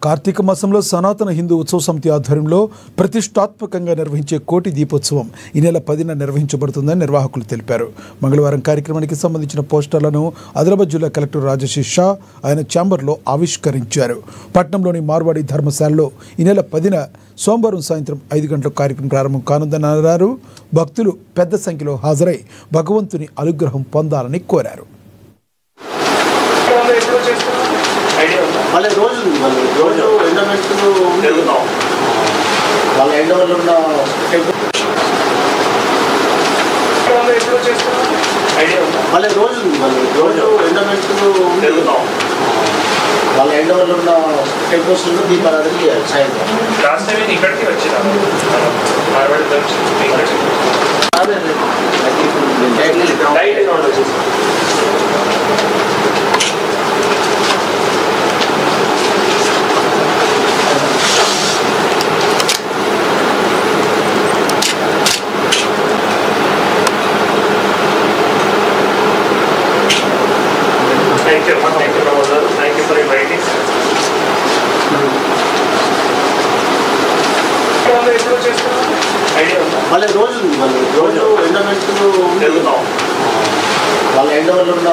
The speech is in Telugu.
కార్తీక మాసంలో సనాతన హిందూ ఉత్సవ సమితి ఆధ్వర్యంలో ప్రతిష్టాత్మకంగా నిర్వహించే కోటి దీపోత్సవం ఈ నెల 10న నిర్వహించబడుతుందని నిర్వాహకులు తెలిపారు. మంగళవారం కార్యక్రమానికి సంబంధించిన పోస్టర్లను ఆదిలాబాద్ జిల్లా కలెక్టర్ రాజశేష్ షా ఆయన ఛాంబర్లో ఆవిష్కరించారు. పట్నంలోని మార్వాడి ధర్మశాలలో ఈ నెల 10న సోమవారం సాయంత్రం 5 గంటలకు కార్యక్రమం ప్రారంభం కానుందని అన్నారు. భక్తులు పెద్ద సంఖ్యలో హాజరై భగవంతుని అనుగ్రహం పొందాలని కోరారు. మళ్ళీ రోజు ఎండమెంట్లు వాళ్ళ ఎండవల్ల ఉన్న మళ్ళీ రోజు ఎండమెంట్లు వాళ్ళ ఎండవల్ల ఉన్న టెంపుల్స్లో దీపారాధన చేయాలి సాయంత్రం. లాస్ట్ టైం ఇక్కడికి వచ్చినాను. Thank you, Ramazan. Thank you for inviting. మళ్ళీ రోజు ఎండమెంట్లు వాళ్ళ ఎండవల్ల ఉన్న